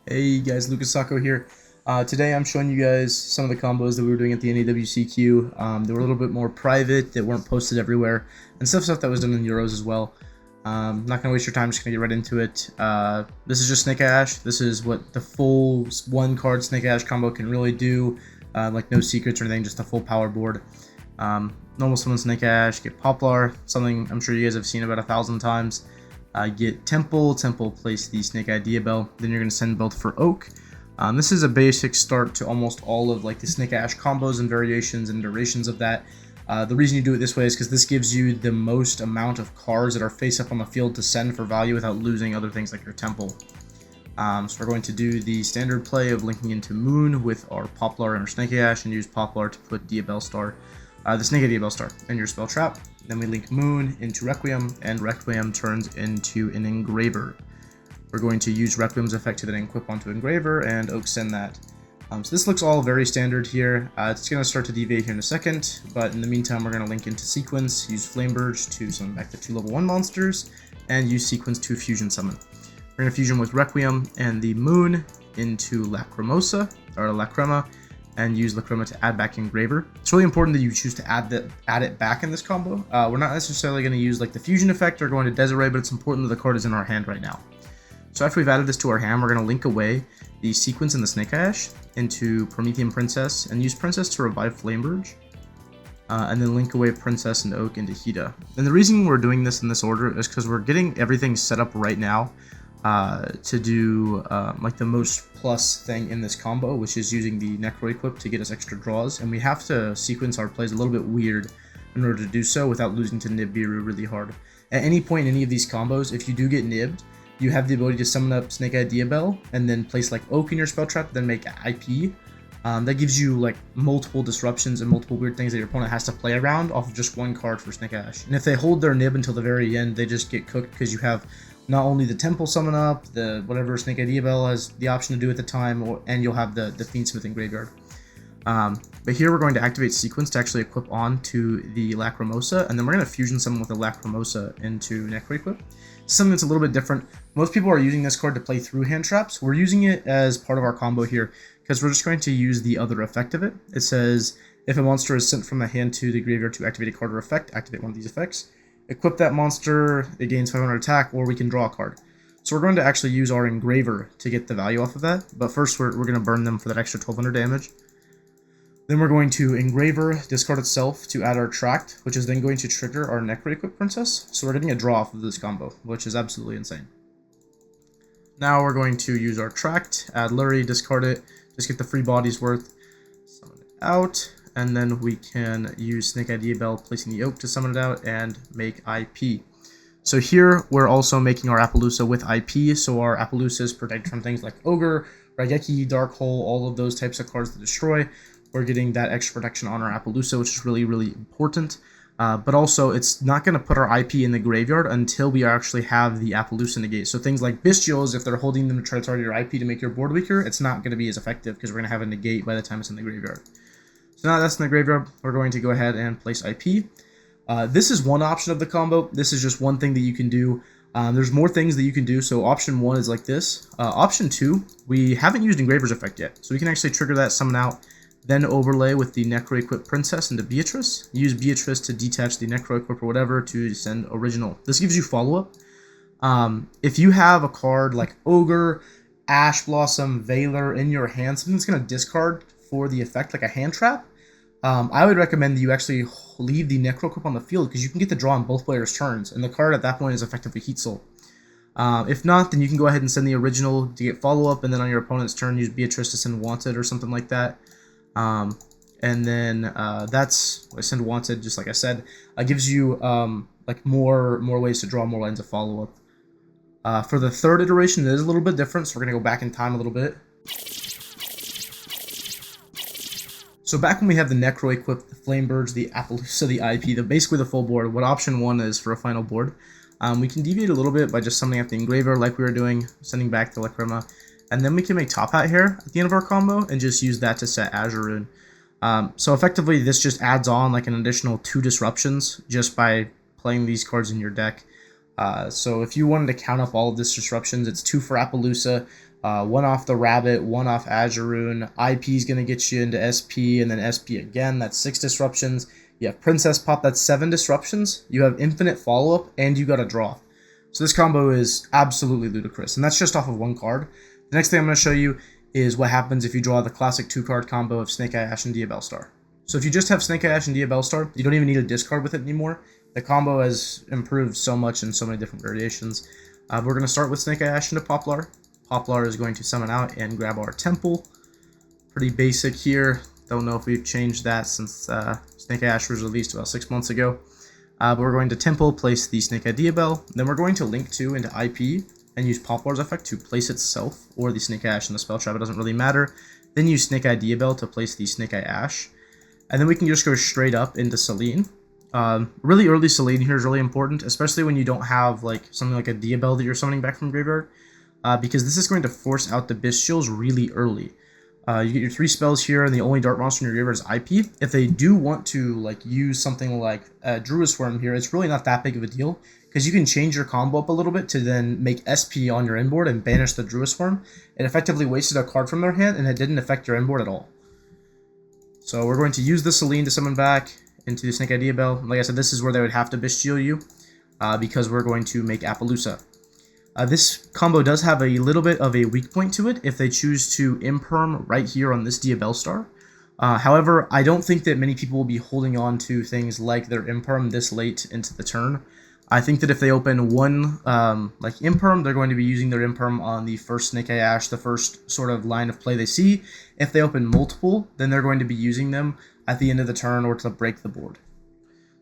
Hey guys, YCS here. Today I'm showing you guys some of the combos that we were doing at the NAWCQ. They were a little bit more private, that weren't posted everywhere, and stuff that was done in Euros as well. Not gonna waste your time, just gonna get right into it. This is just Snake Ash. This is what the full one card Snake Ash combo can really do. Like no secrets or anything, just a full power board. Normal summon Snake Ash, get Poplar, something I'm sure you guys have seen about 1,000 times. Get Temple, place the Snake Eye Diabell, then you're going to send both for Oak. This is a basic start to almost all of like the Snake Ash combos and variations and durations of that. The reason you do it this way is because this gives you the most amount of cards that are face up on the field to send for value without losing other things like your Temple. So we're going to do the standard play of linking into Moon with our Poplar and our Snake Ash and use Poplar to put Diabell Star, the Snake Eye Diabell Star in your spell trap. Then we link Moon into Requiem, and Requiem turns into an Engraver. We're going to use Requiem's effect to then equip onto Engraver, and Oak send that. So this looks all very standard here. It's going to start to deviate here in a second, but in the meantime we're going to link into Sequence, use Flamebird to summon back the 2 level 1 monsters, and use Sequence to fusion summon. We're going to fusion with Requiem and the Moon into Lacrimosa, or Lacrima, and use Lacrima to add back Engraver. It's really important that you choose to add it back in this combo. We're not necessarily going to use like the fusion effect or going to Desiree, but it's important that the card is in our hand right now. So after we've added this to our hand, we're going to link away the Sequence and the Snake Ash into Promethean Princess and use Princess to revive Flamebird. And then link away Princess and Oak into Hida. And the reason we're doing this in this order is because we're getting everything set up right now to do like the most plus thing in this combo, which is using the Necro equip to get us extra draws, and we have to sequence our plays a little bit weird in order to do so without losing to Nibiru really hard. At any point in any of these combos, if you do get nibbed, you have the ability to summon up Snake Eye Diabell and then place like Oak in your spell trap, then make IP. That gives you like multiple disruptions and multiple weird things that your opponent has to play around off of just one card for Snake Ash. And if they hold their nib until the very end, they just get cooked because you have not only the Temple summon up, the whatever Snake Eye Diabell has the option to do at the time, and you'll have the FIENDSMITH in graveyard. But here we're going to activate Sequence to actually equip onto the Lacrimosa, and then we're going to fusion summon with the Lacrimosa into Necro equip. Something that's a little bit different. Most people are using this card to play through hand traps. We're using it as part of our combo here because we're just going to use the other effect of it. It says if a monster is sent from the hand to the graveyard to activate a card or effect, activate one of these effects. Equip that monster, it gains 500 attack, or we can draw a card. So we're going to actually use our Engraver to get the value off of that, but first we're going to burn them for that extra 1200 damage. Then we're going to Engraver, discard itself to add our Tract, which is then going to trigger our Necro Equip Princess, so we're getting a draw off of this combo, which is absolutely insane. Now we're going to use our Tract, add Lurie, discard it, just get the free body's worth, summon it out, and then we can use Snake Eye Diabell, placing the Oak to summon it out, and make IP. So here, we're also making our Appaloosa with IP, so our Appaloosa is protected from things like Ogre, Raigeki, Dark Hole, all of those types of cards that destroy. We're getting that extra protection on our Appaloosa, which is really, really important. But also, it's not going to put our IP in the graveyard until we actually have the Appaloosa negate. So things like Bestials, if they're holding them to try to target your IP to make your board weaker, it's not going to be as effective because we're going to have a negate by the time it's in the graveyard. So now that's in the graveyard, we're going to go ahead and place IP. This is one option of the combo. This is just one thing that you can do. There's more things that you can do. So option 1 is like this. Option 2, we haven't used Engraver's effect yet. So we can actually trigger that, summon out, then overlay with the Necro Equip Princess into Beatrice. Use Beatrice to detach the Necro Equip or whatever to send original. This gives you follow-up. If you have a card like Ogre, Ash Blossom, Valor in your hand, something that's going to discard for the effect like a hand trap, I would recommend that you actually leave the Necro Equip on the field because you can get the draw on both players' turns, and the card at that point is effectively Heat Soul. If not, then you can go ahead and send the original to get follow-up, and then on your opponent's turn, use Beatrice to send Wanted or something like that. And then that's send Wanted, just like I said, gives you like more ways to draw more lines of follow-up. For the third iteration, it is a little bit different, so we're going to go back in time a little bit. So back when we have the Necro equipped, the Flamebirds, the Appaloosa, the IP, basically the full board, what option 1 is for a final board, we can deviate a little bit by just summoning up the Engraver like we were doing, sending back the Lacrima, and then we can make Top Hat here at the end of our combo and just use that to set Azure Rune. So effectively this just adds on like an additional 2 disruptions just by playing these cards in your deck. So if you wanted to count up all of these disruptions, it's 2 for Appaloosa, one off the Rabbit, one off Azuroon. IP is going to get you into SP, and then SP again. That's 6 disruptions. You have Princess Pop, that's 7 disruptions. You have infinite follow-up, and you got a draw. So this combo is absolutely ludicrous, and that's just off of one card. The next thing I'm going to show you is what happens if you draw the classic 2-card combo of Snake Eye Ash and Dia Bellstar. So if you just have Snake Eye Ash and Dia Bellstar, you don't even need a discard with it anymore. The combo has improved so much in so many different variations. We're going to start with Snake Eye Ash into Poplar. Poplar is going to summon out and grab our Temple. Pretty basic here. Don't know if we've changed that since Snake Eye Ash was released about 6 months ago. But we're going to Temple, place the Snake Eye Diabell. Then we're going to link 2 into IP and use Poplar's effect to place itself, or the Snake Eye Ash in the spell trap, it doesn't really matter. Then use Snake Eye Diabell to place the Snake Eye Ash. And then we can just go straight up into Selene. Really early Selene here is really important, especially when you don't have like something like a Diabell that you're summoning back from graveyard, because this is going to force out the Bestials really early. You get your 3 spells here, and the only dart monster in your graveyard is IP. If they do want to like use something like Druisworm here, it's really not that big of a deal, because you can change your combo up a little bit to then make SP on your inboard and banish the Druisworm. It effectively wasted a card from their hand, and it didn't affect your inboard at all. So we're going to use the Selene to summon back into the Snake Eye Diabell. Like I said, this is where they would have to Bestial you, because we're going to make Appaloosa. This combo does have a little bit of a weak point to it if they choose to Imperm right here on this Dia Bellstar. However, I don't think that many people will be holding on to things like their Imperm this late into the turn. I think that if they open one like Imperm, they're going to be using their Imperm on the first Snake Eye Ash, the first sort of line of play they see. If they open multiple, then they're going to be using them at the end of the turn or to break the board.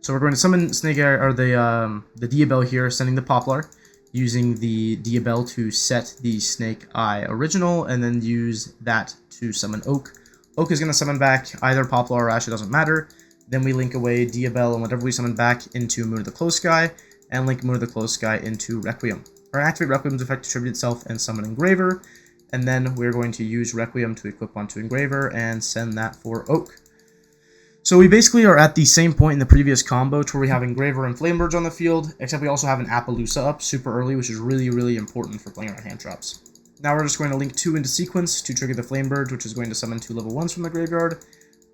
So we're going to summon Snake Eye, or the Diabell here, sending the Poplar, using the Diabell to set the Snake Eye original, and then use that to summon Oak. Oak is going to summon back either Poplar or Ash, it doesn't matter. Then we link away Diabell and whatever we summon back into Moon of the Close Sky, and link Moon of the Close Sky into Requiem. Or activate Requiem's effect to tribute itself and summon Engraver, and then we're going to use Requiem to equip onto Engraver and send that for Oak. So we basically are at the same point in the previous combo to where we have Engraver and Flamebirds on the field, except we also have an Appaloosa up super early, which is really, really important for playing around hand traps. Now we're just going to link 2 into sequence to trigger the Flamebirds, which is going to summon 2 level 1s from the graveyard.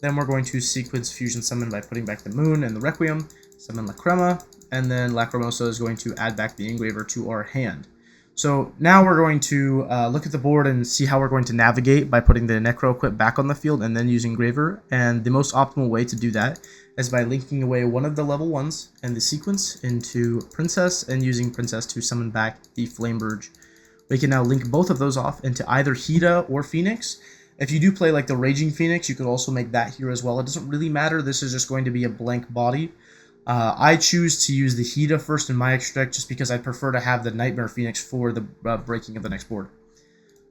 Then we're going to sequence Fusion Summon by putting back the Moon and the Requiem, summon La Crema, and then Lacrimosa is going to add back the Engraver to our hand. So now we're going to look at the board and see how we're going to navigate by putting the Necro Equip back on the field and then using Engraver. And the most optimal way to do that is by linking away one of the level 1s and the sequence into Princess and using Princess to summon back the Flamebird. We can now link both of those off into either Hida or Phoenix. If you do play like the Raging Phoenix, you could also make that here as well. It doesn't really matter. This is just going to be a blank body. I choose to use the Hida first in my extra deck just because I prefer to have the Nightmare Phoenix for the breaking of the next board.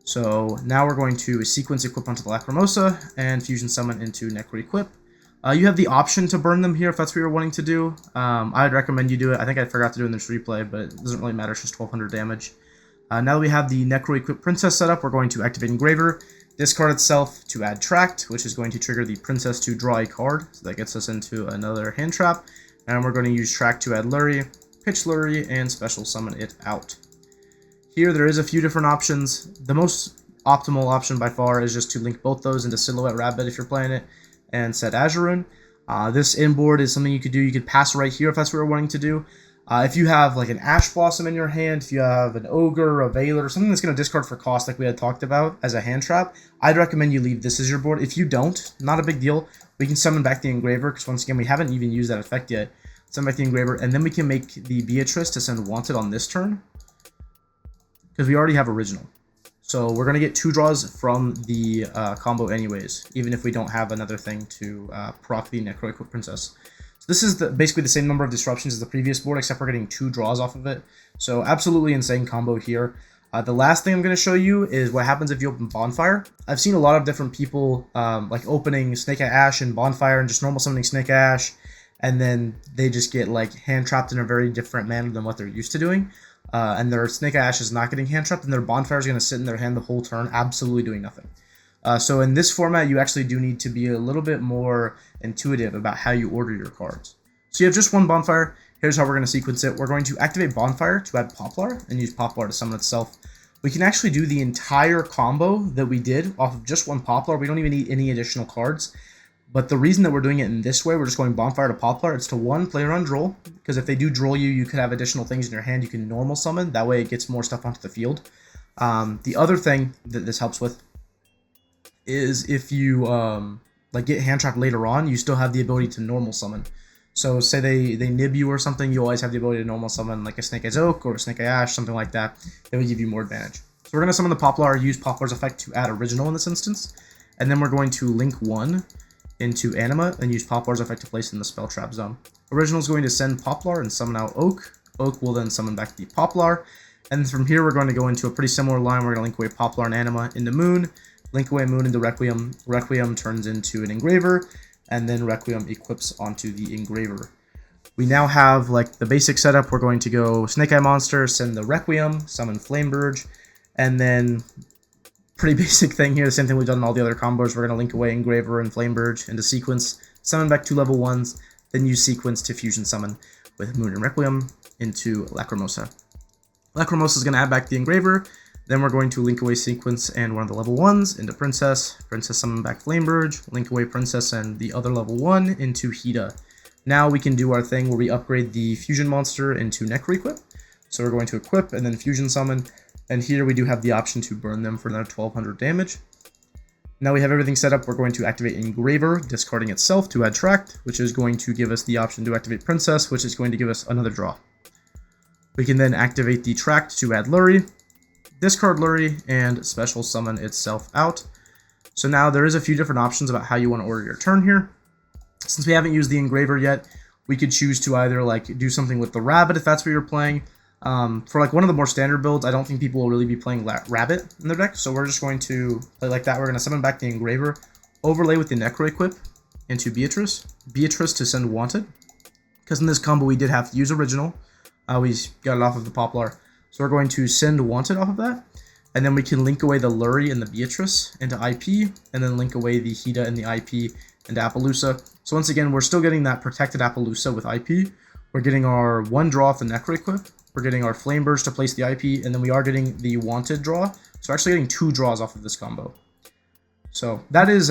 So now we're going to sequence equip onto the Lacrimosa and Fusion Summon into Necro Equip. You have the option to burn them here if that's what you're wanting to do. I would recommend you do it. I think I forgot to do it in this replay, but it doesn't really matter. It's just 1200 damage. Now that we have the Necro Equip Princess set up, we're going to activate Engraver, discard itself to add Tract, which is going to trigger the Princess to draw a card. So that gets us into another hand trap. And we're going to use Tract to add Lurie, pitch Lurie, and special summon it out. Here there is a few different options. The most optimal option by far is just to link both those into Silhouette Rabbit if you're playing it, and set Azuroon. This inboard is something you could do. You could pass right here if that's what you're wanting to do. If you have like an Ash Blossom in your hand, if you have an Ogre, a Veiler, something that's going to discard for cost like we had talked about as a hand trap, I'd recommend you leave this as your board. If you don't, not a big deal. We can summon back the Engraver, because once again, we haven't even used that effect yet. Summon back the Engraver, and then we can make the Beatrice to send Wanted on this turn, because we already have Original. So we're going to get 2 draws from the combo anyways, even if we don't have another thing to proc the Necro Equip Princess. So this is basically the same number of disruptions as the previous board, except we're getting 2 draws off of it. So absolutely insane combo here. The last thing I'm going to show you is what happens if you open Bonfire. I've seen a lot of different people like opening Snake Eye Ash and Bonfire and just normal summoning Snake Eye Ash, and then they just get like hand trapped in a very different manner than what they're used to doing. And their Snake Eye Ash is not getting hand trapped, and their Bonfire is going to sit in their hand the whole turn, absolutely doing nothing. So in this format, you actually do need to be a little bit more intuitive about how you order your cards. So you have just one Bonfire. Here's how we're going to sequence it. We're going to activate Bonfire to add Poplar and use Poplar to summon itself. we can actually do the entire combo that we did off of just one Poplar. We don't even need any additional cards. But the reason that we're doing it in this way, we're just going Bonfire to Poplar, it's to one, play around Droll, because if they do Droll you, you could have additional things in your hand you can normal summon. That way it gets more stuff onto the field. The other thing that this helps with is if you like get hand trapped later on, you still have the ability to normal summon. So say they nib you or something, you always have the ability to normal summon like a Snake Eyes Oak or a Snake Eye Ash, something like that. That would give you more advantage. So we're going to summon the Poplar, use Poplar's effect to add Original in this instance. And then we're going to link 1 into Anima and use Poplar's effect to place in the Spell Trap zone. Original is going to send Poplar and summon out Oak. Oak will then summon back the Poplar. And from here we're going to go into a pretty similar line. We're going to link away Poplar and Anima into Moon. Link away Moon into Requiem. Requiem turns into an Engraver. And then Requiem equips onto the Engraver. We now have like the basic setup. We're going to go Snake Eye Monster, send the Requiem, summon Flameburge, and then pretty basic thing here, the same thing we've done in all the other combos. We're going to link away Engraver and Flameburge into Sequence, summon back 2 level 1s, then use Sequence to fusion summon with Moon and Requiem into Lacrimosa. Lacrimosa is going to add back the Engraver. Then we're going to link away Sequence and one of the level 1s into Princess. Princess summon back Flameburge, link away Princess and the other level 1 into Hida. Now we can do our thing where we upgrade the Fusion Monster into Necro Equip. So we're going to equip and then Fusion Summon. And here we do have the option to burn them for another 1200 damage. Now we have everything set up. We're going to activate Engraver, discarding itself to add Tract, which is going to give us the option to activate Princess, which is going to give us another draw. We can then activate the Tract to add Lurie, discard Lurie, and special summon itself out. So now there is a few different options about how you want to order your turn here. Since we haven't used the Engraver yet, we could choose to either like do something with the Rabbit if that's what you're playing. For like one of the more standard builds, I don't think people will really be playing Rabbit in their deck, so we're just going to play like that. We're going to summon back the Engraver, overlay with the Necro Equip into Beatrice. Beatrice to send Wanted, because in this combo we did have to use Original. We got it off of the Poplar. So we're going to send Wanted off of that, and then we can link away the Lurie and the Beatrice into IP, and then link away the Hida and the IP into Appaloosa. So once again, we're still getting that protected Appaloosa with IP. We're getting our 1 draw off the Necro Equip. We're getting our Flameburge to place the IP, and then we are getting the Wanted draw. So we're actually getting 2 draws off of this combo. So that is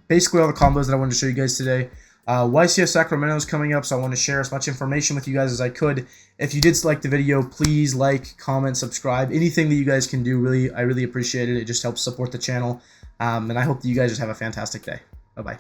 basically all the combos that I wanted to show you guys today. YCS Sacramento is coming up, so I want to share as much information with you guys as I could. If you did like the video, please like, comment, subscribe. Anything that you guys can do, I really appreciate it. It just helps support the channel. And I hope that you guys just have a fantastic day. Bye-bye.